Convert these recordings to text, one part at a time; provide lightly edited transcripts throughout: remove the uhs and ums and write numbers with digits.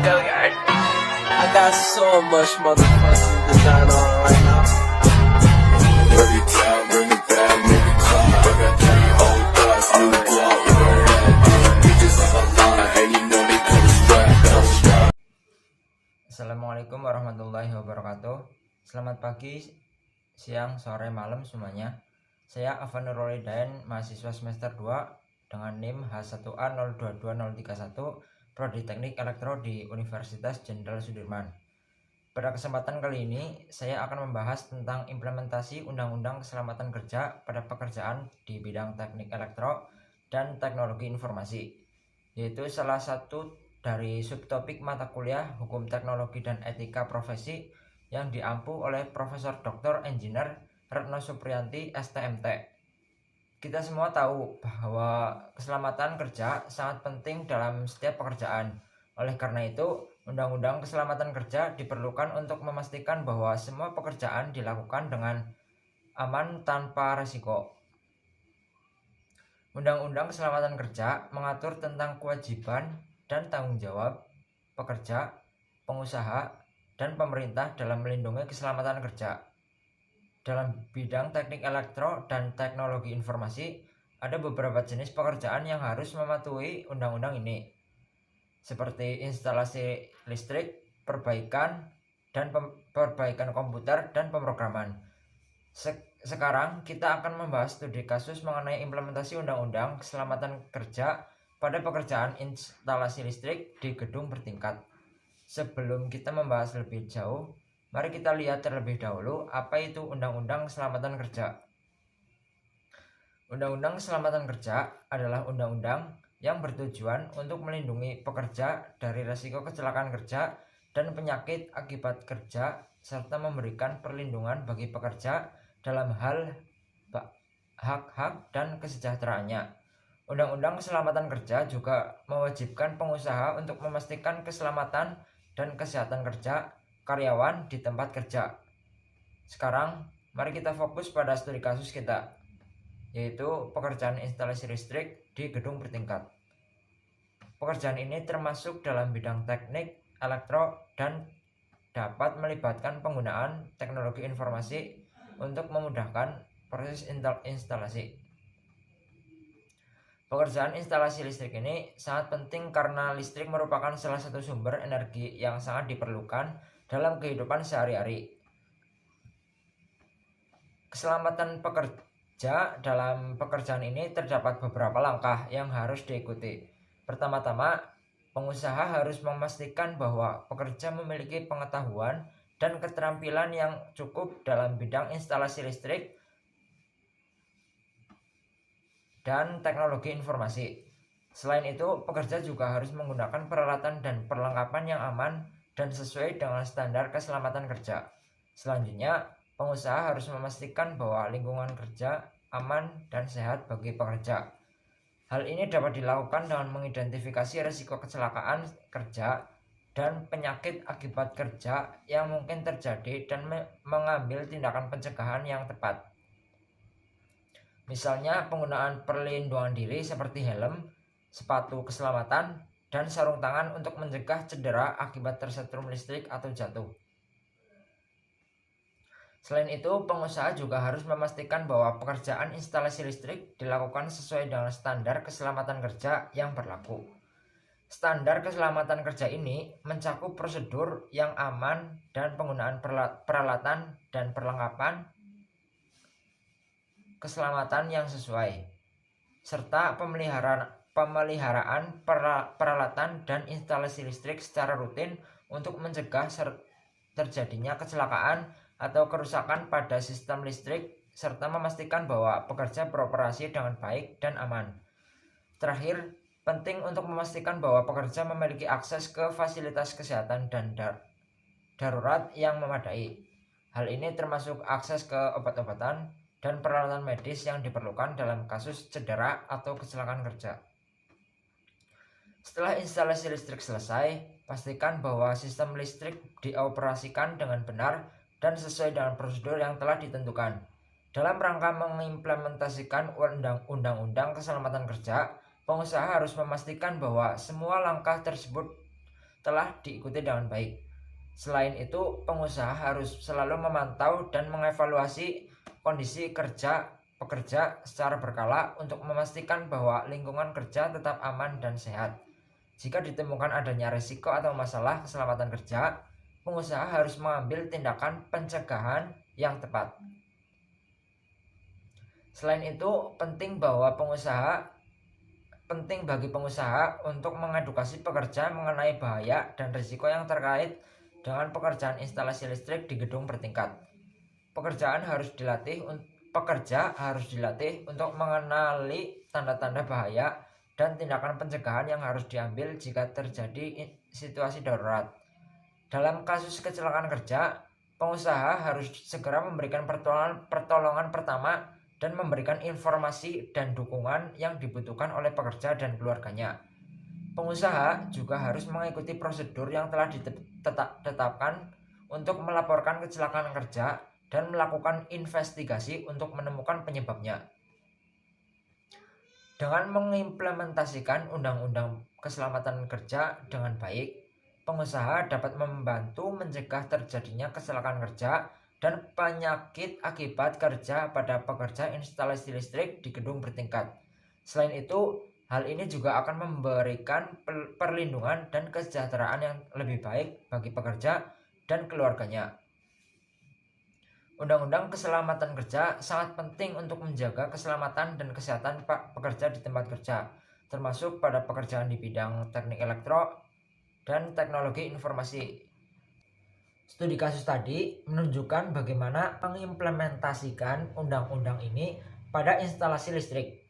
failure. I got so much motherfucking design on right now. Every time, bring it back, make it clap. I got 3 old thoughts, new block, you know that. Bitches on the line, and you know they come strap. Assalamualaikum warahmatullahi wabarakatuh. Selamat pagi, siang, sore, malam semuanya. Saya Afan Nurul Hidayat, mahasiswa semester 2 dengan NIM H1A022031, Prodi Teknik Elektro di Universitas Jenderal Sudirman. Pada kesempatan kali ini, saya akan membahas tentang implementasi Undang-Undang Keselamatan Kerja pada pekerjaan di bidang teknik elektro dan teknologi informasi, yaitu salah satu dari subtopik mata kuliah Hukum Teknologi dan Etika Profesi yang diampu oleh Profesor Dr. Engineer Retno Supriyanti, STMT. Kita semua tahu bahwa keselamatan kerja sangat penting dalam setiap pekerjaan. Oleh karena itu, Undang-Undang Keselamatan Kerja diperlukan untuk memastikan bahwa semua pekerjaan dilakukan dengan aman tanpa risiko. Undang-Undang Keselamatan Kerja mengatur tentang kewajiban dan tanggung jawab pekerja, pengusaha, dan pemerintah dalam melindungi keselamatan kerja. Dalam bidang teknik elektro dan teknologi informasi, ada beberapa jenis pekerjaan yang harus mematuhi undang-undang ini, seperti instalasi listrik, perbaikan komputer, dan pemrograman. Sekarang kita akan membahas studi kasus mengenai implementasi Undang-Undang Keselamatan Kerja pada pekerjaan instalasi listrik di gedung bertingkat. Sebelum kita membahas lebih jauh, mari kita lihat terlebih dahulu apa itu Undang-Undang Keselamatan Kerja. Undang-Undang Keselamatan Kerja adalah undang-undang yang bertujuan untuk melindungi pekerja dari risiko kecelakaan kerja dan penyakit akibat kerja, serta memberikan perlindungan bagi pekerja dalam hal hak-hak dan kesejahteraannya. Undang-Undang Keselamatan Kerja juga mewajibkan pengusaha untuk memastikan keselamatan dan kesehatan kerja karyawan di tempat kerja. Sekarang, mari kita fokus pada studi kasus kita, yaitu pekerjaan instalasi listrik di gedung bertingkat. Pekerjaan ini termasuk dalam bidang teknik, elektro, dan dapat melibatkan penggunaan teknologi informasi untuk memudahkan proses instalasi. Pekerjaan instalasi listrik ini sangat penting karena listrik merupakan salah satu sumber energi yang sangat diperlukan dalam kehidupan sehari-hari. Keselamatan pekerja dalam pekerjaan ini terdapat beberapa langkah yang harus diikuti. Pertama-tama, pengusaha harus memastikan bahwa pekerja memiliki pengetahuan dan keterampilan yang cukup dalam bidang instalasi listrik dan teknologi informasi. Selain itu, pekerja juga harus menggunakan peralatan dan perlengkapan yang aman dan sesuai dengan standar keselamatan kerja. Selanjutnya, pengusaha harus memastikan bahwa lingkungan kerja aman dan sehat bagi pekerja. Hal ini dapat dilakukan dengan mengidentifikasi risiko kecelakaan kerja dan penyakit akibat kerja yang mungkin terjadi dan mengambil tindakan pencegahan yang tepat. Misalnya penggunaan perlindungan diri seperti helm, sepatu keselamatan, dan sarung tangan untuk mencegah cedera akibat tersetrum listrik atau jatuh. Selain itu, pengusaha juga harus memastikan bahwa pekerjaan instalasi listrik dilakukan sesuai dengan standar keselamatan kerja yang berlaku. Standar keselamatan kerja ini mencakup prosedur yang aman dan penggunaan peralatan dan perlengkapan keselamatan yang sesuai, serta pemeliharaan peralatan dan instalasi listrik secara rutin untuk mencegah terjadinya kecelakaan atau kerusakan pada sistem listrik, serta memastikan bahwa pekerja beroperasi dengan baik dan aman. Terakhir, penting untuk memastikan bahwa pekerja memiliki akses ke fasilitas kesehatan dan darurat yang memadai. Hal ini termasuk akses ke obat-obatan dan peralatan medis yang diperlukan dalam kasus cedera atau kecelakaan kerja. Setelah instalasi listrik selesai, pastikan bahwa sistem listrik dioperasikan dengan benar dan sesuai dengan prosedur yang telah ditentukan. Dalam rangka mengimplementasikan Undang-Undang Keselamatan Kerja, pengusaha harus memastikan bahwa semua langkah tersebut telah diikuti dengan baik. Selain itu, pengusaha harus selalu memantau dan mengevaluasi kondisi pekerja secara berkala untuk memastikan bahwa lingkungan kerja tetap aman dan sehat. Jika ditemukan adanya risiko atau masalah keselamatan kerja, pengusaha harus mengambil tindakan pencegahan yang tepat. Selain itu, penting bagi pengusaha untuk mengedukasi pekerja mengenai bahaya dan risiko yang terkait dengan pekerjaan instalasi listrik di gedung bertingkat. Pekerja harus dilatih untuk mengenali tanda-tanda bahaya dan tindakan pencegahan yang harus diambil jika terjadi situasi darurat. Dalam kasus kecelakaan kerja, pengusaha harus segera memberikan pertolongan pertama dan memberikan informasi dan dukungan yang dibutuhkan oleh pekerja dan keluarganya. Pengusaha juga harus mengikuti prosedur yang telah ditetapkan untuk melaporkan kecelakaan kerja dan melakukan investigasi untuk menemukan penyebabnya. Dengan mengimplementasikan Undang-Undang Keselamatan Kerja dengan baik, pengusaha dapat membantu mencegah terjadinya kecelakaan kerja dan penyakit akibat kerja pada pekerja instalasi listrik di gedung bertingkat. Selain itu, hal ini juga akan memberikan perlindungan dan kesejahteraan yang lebih baik bagi pekerja dan keluarganya. Undang-Undang Keselamatan Kerja sangat penting untuk menjaga keselamatan dan kesehatan pekerja di tempat kerja, termasuk pada pekerjaan di bidang teknik elektro dan teknologi informasi. Studi kasus tadi menunjukkan bagaimana mengimplementasikan undang-undang ini pada instalasi listrik.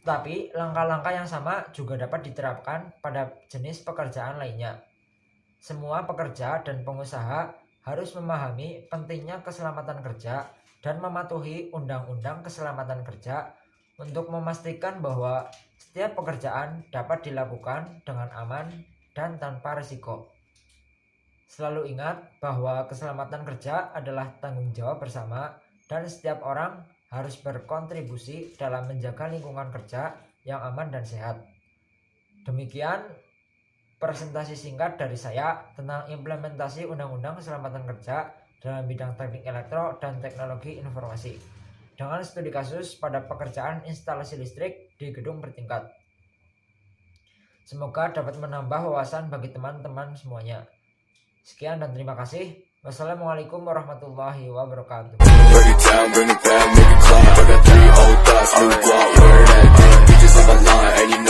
Tetapi langkah-langkah yang sama juga dapat diterapkan pada jenis pekerjaan lainnya. Semua pekerja dan pengusaha harus memahami pentingnya keselamatan kerja dan mematuhi Undang-Undang Keselamatan Kerja untuk memastikan bahwa setiap pekerjaan dapat dilakukan dengan aman dan tanpa risiko. Selalu ingat bahwa keselamatan kerja adalah tanggung jawab bersama dan setiap orang harus berkontribusi dalam menjaga lingkungan kerja yang aman dan sehat. Demikian presentasi singkat dari saya tentang implementasi Undang-Undang Keselamatan Kerja dalam bidang teknik elektro dan teknologi informasi dengan studi kasus pada pekerjaan instalasi listrik di gedung bertingkat. Semoga dapat menambah wawasan bagi teman-teman semuanya. Sekian dan terima kasih. Wassalamualaikum warahmatullahi wabarakatuh. Break it down, bring it back, make it clap. I got 3 old thoughts, new guap, where that damn bitches on my line, and you